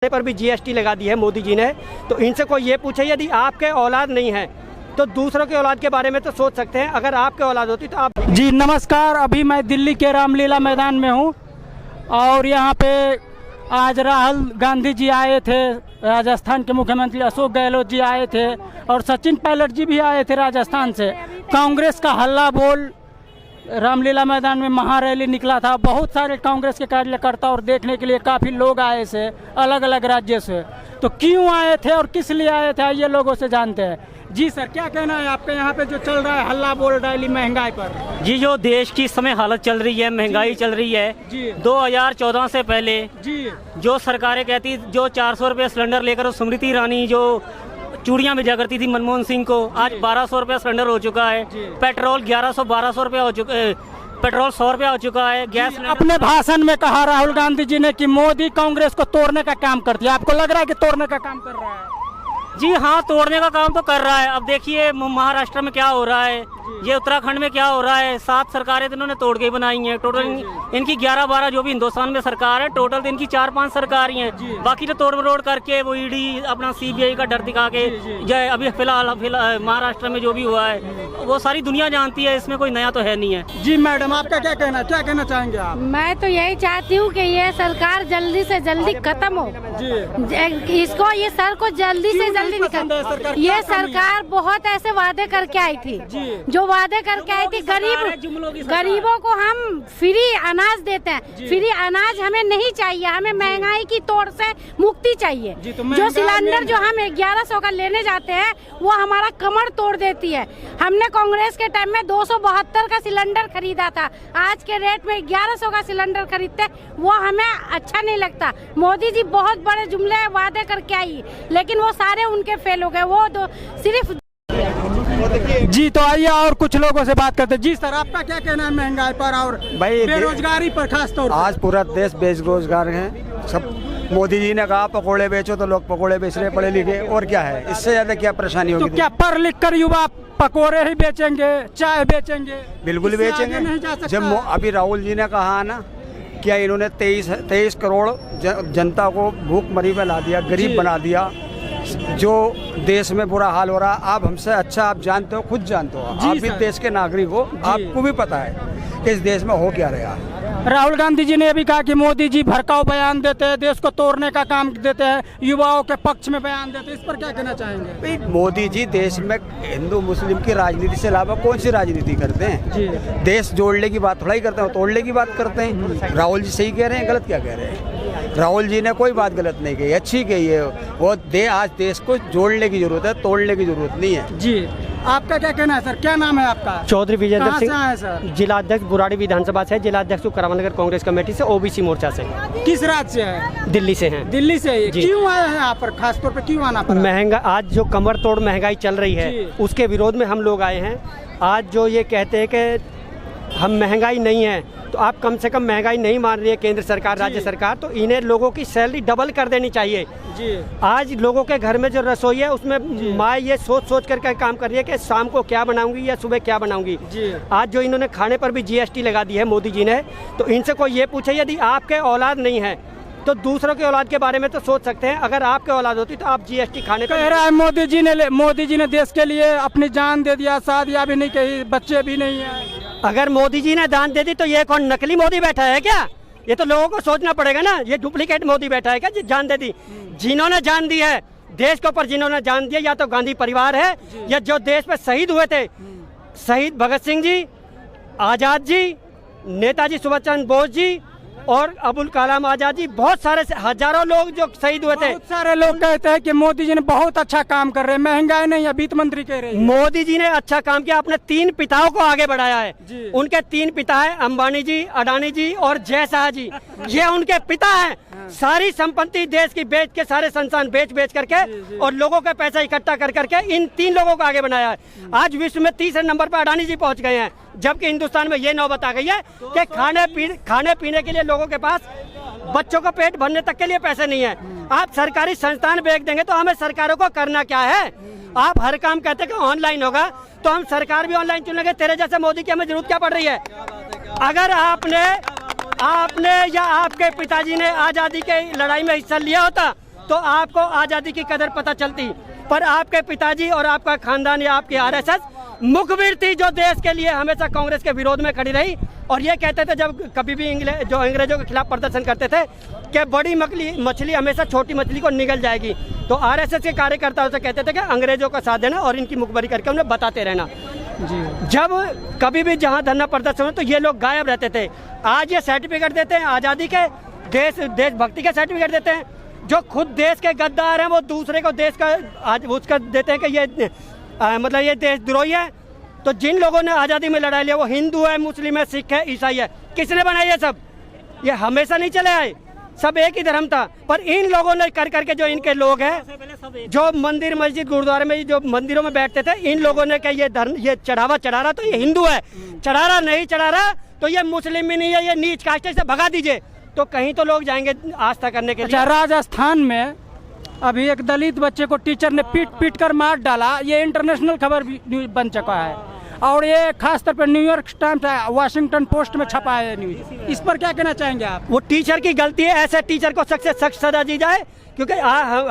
पर भी जीएसटी लगा दी है मोदी जी ने। तो इनसे कोई ये पूछे यदि आपके औलाद नहीं है तो दूसरों के औलाद के बारे में तो सोच सकते हैं, अगर आपके औलाद होती तो आप। जी नमस्कार, अभी मैं दिल्ली के रामलीला मैदान में हूँ और यहाँ पे आज राहुल गांधी जी आए थे, राजस्थान के मुख्यमंत्री अशोक गहलोत जी आए थे और सचिन पायलट जी भी आए थे राजस्थान से। कांग्रेस का हल्ला बोल रामलीला मैदान में महारैली निकला था। बहुत सारे कांग्रेस के कार्यकर्ता और देखने के लिए काफ़ी लोग आए थे अलग अलग राज्य से। तो क्यों आए थे और किस लिए आए थे ये लोगों से जानते हैं। जी सर, क्या कहना है आपके यहाँ पे जो चल रहा है हल्ला बोल रैली महंगाई पर? जी, जो देश की इस समय हालत चल रही है, महंगाई चल रही है जी। 2014 से पहले जी जो सरकारें कहती, जो 400 रुपये सिलेंडर लेकर स्मृति ईरानी जो चूड़ियां भेजा करती थी मनमोहन सिंह को, आज 1200 रुपया सिलेंडर हो चुका है। पेट्रोल 1100-1200 रुपया हो चुका है, पेट्रोल 100 रुपया हो चुका है। गैस अपने भाषण में कहा राहुल गांधी जी ने कि मोदी कांग्रेस को तोड़ने का काम करती है। आपको लग रहा है कि तोड़ने का काम कर रहा है? जी हाँ, तोड़ने का काम तो कर रहा है। अब देखिए महाराष्ट्र में क्या हो रहा है, ये उत्तराखंड में क्या हो रहा है। 7 सरकारें तो इन्होंने तोड़ के ही बनाई हैं। टोटल इनकी 11-12 जो भी हिंदुस्तान में सरकार है, टोटल इनकी 4-5 सरकार ही हैं। बाकी तो तोड़ मरोड़ करके वो ईडी अपना सीबीआई का डर दिखा के जो अभी फिलहाल महाराष्ट्र में जो भी हुआ है वो सारी दुनिया जानती है, इसमें कोई नया तो है नहीं है। जी मैडम, आपका क्या कहना चाहेंगे आप? मैं तो यही चाहती हूँ कि ये सरकार जल्दी से जल्दी खत्म हो जी। इसको ये सर को जल्दी से जल्दी निकल। ये सरकार बहुत ऐसे वादे करके आई थी, जो वादे करके आई थी गरीबों को हम फ्री अनाज देते हैं। फ्री अनाज हमें नहीं चाहिए, हमें महंगाई की तोड़ से मुक्ति चाहिए। जो सिलेंडर जो हम 1100 का लेने जाते हैं वो हमारा कमर तोड़ देती है। हमने कांग्रेस के टाइम में 272 का सिलेंडर खरीदा था, आज के रेट में 1100 का सिलेंडर खरीदते, वो हमें अच्छा नहीं लगता। मोदी जी बहुत बड़े जुमले वादे करके आई, लेकिन वो सारे उनके फेल हो गए। वो सिर्फ जी। तो आइए और कुछ लोगों से बात करते हैं। जी सर, आपका क्या कहना है महंगाई पर और बेरोजगारी पर खास तौर पर? आज पूरा देश बेरोजगार है। सब मोदी जी ने कहा पकोड़े बेचो तो लोग पकोड़े बेच रहे पढ़े लिखे, और क्या है, इससे ज्यादा क्या परेशानी होगी? तो क्या पढ़ लिख कर युवा पकोड़े ही बेचेंगे, चाय बेचेंगे? बिल्कुल बेचेंगे। जब अभी राहुल जी ने कहा ना, क्या इन्होंने 23 करोड़ जनता को भूखमरी में ला दिया, गरीब बना दिया। जो देश में बुरा हाल हो रहा, आप हमसे अच्छा आप जानते हो, खुद जानते हो, आप भी देश के नागरिक हो, आपको भी पता है कि इस देश में हो क्या रहा है। राहुल गांधी जी ने भी कहा कि मोदी जी भड़काऊ बयान देते हैं, देश को तोड़ने का काम देते हैं, युवाओं के पक्ष में बयान देते हैं। इस पर क्या कहना चाहेंगे? मोदी जी देश में हिंदू मुस्लिम की राजनीति से अलावा कौन सी राजनीति करते हैं जी? देश जोड़ने की बात थोड़ा ही करते हैं, तोड़ने की बात करते हैं। राहुल जी सही कह रहे हैं, गलत क्या कह रहे हैं? राहुल जी ने कोई बात गलत नहीं कही, अच्छी कही है। वो आज देश को जोड़ने की जरूरत है, तोड़ने की जरूरत नहीं है जी। आपका क्या कहना है सर? क्या नाम है आपका? चौधरी विजेंद्र सिंह, सर? जिलाध्यक्ष बुराड़ी विधानसभा से, जिलाध्यक्ष करावनगर कांग्रेस कमेटी से, ओबीसी मोर्चा से। किस राज्य से है? दिल्ली से हैं। दिल्ली से? क्यों आए हैं यहाँ पर, खास तौर पे क्यों आना पड़ा? महंगा आज जो कमर तोड़ महंगाई चल रही है उसके विरोध में हम लोग आए हैं। आज जो ये कहते हैं कि हम महंगाई नहीं है, तो आप कम से कम महंगाई नहीं मान रही है केंद्र सरकार, राज्य सरकार, तो इन्हें लोगों की सैलरी डबल कर देनी चाहिए जी। आज लोगों के घर में जो रसोई है उसमें माँ ये सोच कर काम कर रही है कि शाम को क्या बनाऊंगी या सुबह क्या बनाऊंगी जी। आज जो इन्होंने खाने पर भी जीएसटी लगा दी है मोदी जी ने। तो इनसे कोई ये पूछे यदि आपके औलाद नहीं है तो दूसरों के औलाद के बारे में तो सोच सकते हैं, अगर आपके औलाद होती तो आप जीएसटी खाने पर। कह रहा है मोदी जी ने देश के लिए अपनी जान दे दिया, शादियां भी नहीं कही, बच्चे भी नहीं है। अगर मोदी जी ने दान दे दी तो ये कौन नकली मोदी बैठा है क्या? ये तो लोगों को सोचना पड़ेगा ना, ये डुप्लीकेट मोदी बैठा है क्या जी जान दे दी? जिन्होंने जान दी है देश के ऊपर, जिन्होंने जान दिया, या तो गांधी परिवार है या जो देश में शहीद हुए थे, शहीद भगत सिंह जी, आजाद जी, नेताजी सुभाष चंद्र बोस जी और अबुल कलाम आजाद जी, बहुत सारे हजारों लोग जो शहीद हुए थे। बहुत सारे लोग कहते हैं कि मोदी जी ने बहुत अच्छा काम कर रहे हैं, महंगाई नहीं है, वित्त मंत्री कह रहे हैं। मोदी जी ने अच्छा काम किया, अपने 3 पिताओं को आगे बढ़ाया है। उनके 3 पिता है, अंबानी जी, अडानी जी और जय शाह जी, ये उनके पिता हैं। सारी संपत्ति देश की बेच के, सारे संस्थान बेच करके और लोगों के पैसा इकट्ठा कर करके इन 3 लोगों को आगे बनाया है। आज विश्व में 30 नंबर पर अडानी जी पहुंच गए हैं, जबकि हिंदुस्तान में ये नौबत आ गई है कि खाने पीने के लिए लोगों के पास, बच्चों को पेट भरने तक के लिए पैसे नहीं है। आप सरकारी संस्थान बेच देंगे तो हमें सरकारों को करना क्या है? आप हर काम कहते हैं कि ऑनलाइन होगा, तो हम सरकार भी ऑनलाइन चुनेंगे। तेरे जैसे मोदी की हमें जरूरत क्या पड़ रही है? अगर आपने या आपके पिताजी ने आजादी के लड़ाई में हिस्सा लिया होता तो आपको आज़ादी की कदर पता चलती। पर आपके पिताजी और आपका खानदान या आपकी आरएसएस मुखबिर थी, जो देश के लिए हमेशा कांग्रेस के विरोध में खड़ी रही और ये कहते थे जब कभी भी जो अंग्रेजों के खिलाफ प्रदर्शन करते थे कि बड़ी मछली हमेशा छोटी मछली को निगल जाएगी। तो आरएसएस के कार्यकर्ता उसे कहते थे कि अंग्रेजों का साथ देना और इनकी मुखबरी करके उन्हें बताते रहना। जब कभी भी जहां धरना प्रदर्शन हो तो ये लोग गायब रहते थे। आज ये सर्टिफिकेट देते हैं आज़ादी के, देशभक्ति के सर्टिफिकेट देते हैं। जो खुद देश के गद्दार हैं वो दूसरे को देश का आज उसका देते हैं कि ये मतलब ये देशद्रोही है। तो जिन लोगों ने आज़ादी में लड़ाई लिया वो हिंदू है, मुस्लिम है, सिख है, ईसाई है। किसने बनाया ये सब? ये हमेशा नहीं चले आए, सब एक ही धर्म था। पर इन लोगों ने कर करके जो इनके लोग हैं जो मंदिर मस्जिद गुरुद्वारे में जो मंदिरों में बैठते थे, इन लोगों ने कहा ये धर्म ये चढ़ावा चढ़ा रहा तो ये हिंदू है, चढ़ा रहा नहीं चढ़ा रहा तो ये मुस्लिम भी नहीं है, ये नीच कास्ट है, इसे भगा दीजिए। तो कहीं तो लोग जाएंगे आस्था करने के लिए। अच्छा, राजस्थान में अभी एक दलित बच्चे को टीचर ने पीट कर मार डाला, ये इंटरनेशनल खबर भी बन चुका है और ये खासतौर पर न्यूयॉर्क टाइम्स, वाशिंगटन पोस्ट में छपा है न्यूज। इस पर क्या कहना चाहेंगे आप? वो टीचर की गलती है, ऐसे टीचर को सख्त से सख्त सजा दी जाए, क्योंकि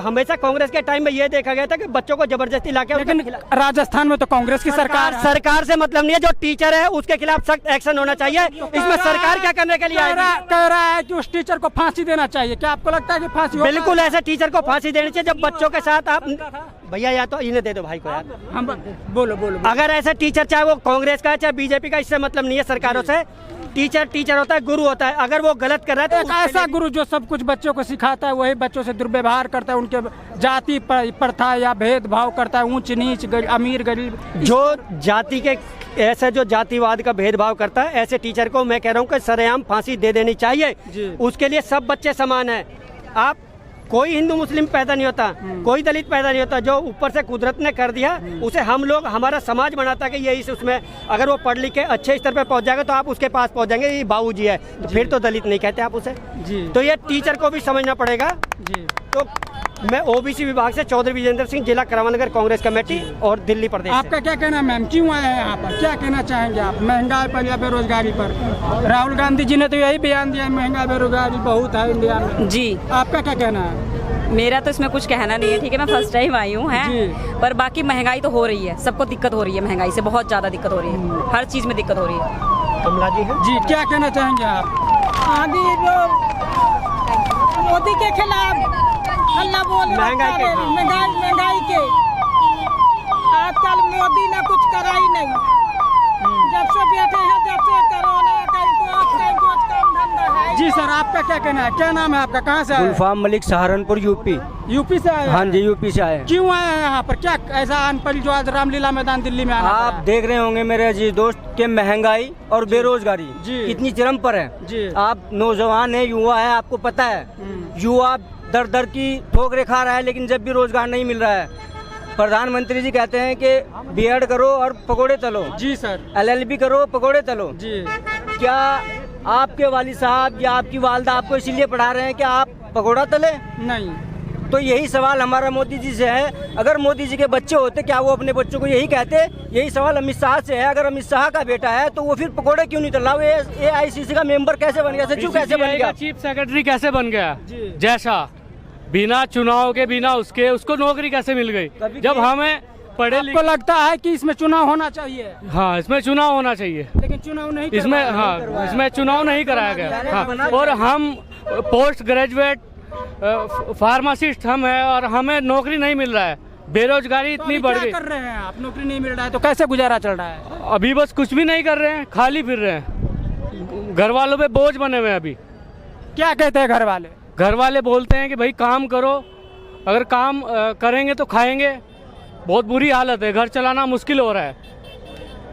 हमेशा कांग्रेस के टाइम में ये देखा गया था कि बच्चों को जबरदस्ती लाके। लेकिन राजस्थान में तो कांग्रेस की सरकार से मतलब नहीं है, जो टीचर है उसके खिलाफ सख्त एक्शन होना चाहिए। इसमें सरकार क्या करने के लिए कह रहा है कि उस टीचर को फांसी देना चाहिए। क्या आपको लगता है कि फांसी? बिल्कुल ऐसे टीचर को फांसी देनी चाहिए। जब बच्चों के साथ आप भैया या तो इन्हें दे दो भाई को यार, हम बोलो। अगर ऐसे टीचर चाहे वो कांग्रेस का चाहे बीजेपी का, इससे मतलब नहीं है सरकारों से। टीचर होता है, गुरु होता है। अगर वो गलत कर रहा है तो ऐसा गुरु जो सब कुछ बच्चों को सिखाता है वही बच्चों से दुर्व्यवहार करता है, उनके जाति प्रथा या भेदभाव करता है, ऊंच नीच, अमीर गरीब, जो जाति के ऐसे जो जातिवाद का भेदभाव करता है, ऐसे टीचर को मैं कह रहा हूँ कि सरेआम फांसी दे देनी चाहिए। उसके लिए सब बच्चे समान है। आप कोई हिंदू मुस्लिम पैदा नहीं होता, कोई दलित पैदा नहीं होता। जो ऊपर से कुदरत ने कर दिया उसे हम लोग, हमारा समाज बनाता है कि ये इस उसमें अगर वो पढ़ लिख के अच्छे स्तर पे पहुंच जाएगा तो आप उसके पास पहुंच जाएंगे, ये बाबूजी है, तो फिर तो दलित नहीं कहते आप उसे। तो ये टीचर को भी समझना पड़ेगा। तो मैं ओबीसी विभाग से चौधरी विजेंद्र सिंह, जिला करावनगर कांग्रेस कमेटी और दिल्ली प्रदेश। आपका क्या कहना है मैम, क्यों आए हैं यहाँ पर? क्या कहना चाहेंगे आप महंगाई पर या बेरोजगारी पर? राहुल गांधी जी ने तो यही बयान दिया है महंगाई बेरोजगारी बहुत है इंडिया में। जी, आपका क्या कहना है? मेरा तो इसमें कुछ कहना नहीं है, ठीक है, मैं फर्स्ट टाइम आई हूँ है, पर बाकी महंगाई तो हो रही है, सबको दिक्कत हो रही है, महंगाई से बहुत ज़्यादा दिक्कत हो रही है, हर चीज़ में दिक्कत हो रही है। कमला जी है जी, क्या कहना चाहेंगे आप? अभी मोदी के खिलाफ हल्ला बोल महंगाई के आजकल मोदी ने कुछ करा ही नहीं। जब से बैठे हैं, जब से कोरोना कहीं कुछ काम धंधा है। जी सर, आपका क्या कहना है? क्या नाम है आपका? कहाँ से आए? गुलफाम मलिक, सहारनपुर, यूपी। यूपी से आए? हाँ जी, यूपी से आए। क्यों आए हैं यहाँ पर? क्या ऐसा अनपढ़ जो आज रामलीला मैदान दिल्ली में आना आप देख रहे होंगे मेरे अजीज दोस्त के महंगाई और बेरोजगारी कितनी चरम पर है जी। आप नौजवान है, युवा है, आपको पता है युवा दर दर की ठोकरें खा रहा है, लेकिन जब भी रोजगार नहीं मिल रहा है। प्रधानमंत्री जी कहते हैं कि बीएड करो और पकोड़े तलो। जी सर। एलएलबी करो, पकोड़े तलो। जी, क्या आपके वालिद साहब या आपकी वालदा आपको इसीलिए पढ़ा रहे हैं कि आप पकोड़ा तले? नहीं। तो यही सवाल हमारा मोदी जी से है। अगर मोदी जी के बच्चे होते, क्या वो अपने बच्चों को यही कहते? यही सवाल अमित शाह से है। अगर अमित शाह का बेटा है तो वो फिर पकोड़े क्यों नहीं तला? वो AICC का मेंबर कैसे बन गया? सचिव कैसे बन गया? चीफ सेक्रेटरी कैसे बन गया? जैसा बिना चुनाव के, बिना उसको नौकरी कैसे मिल गई? जब हमें पढ़े लिखे। आपको लगता है कि इसमें चुनाव होना चाहिए? हाँ, इसमें चुनाव होना चाहिए, लेकिन चुनाव नहीं इसमें। हाँ, इसमें चुनाव नहीं कराया गया। हाँ, और हम पोस्ट ग्रेजुएट फार्मासिस्ट हम हैं और हमें नौकरी नहीं मिल रहा है। बेरोजगारी इतनी बढ़ गई। कर रहे हैं आप? नौकरी नहीं मिल रहा है तो कैसे गुजारा चल रहा है? अभी बस कुछ भी नहीं कर रहे हैं, खाली फिर रहे हैं, घर वालों पे बोझ बने हुए हैं। अभी क्या कहते हैं घर वाले? घर वाले बोलते हैं कि भाई काम करो, अगर काम करेंगे तो खाएंगे। बहुत बुरी हालत है, घर चलाना मुश्किल हो रहा है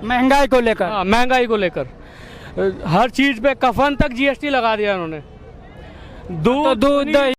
महंगाई को लेकर। हाँ, महंगाई को लेकर हर चीज़ पे कफन तक GST लगा दिया उन्होंने। दूध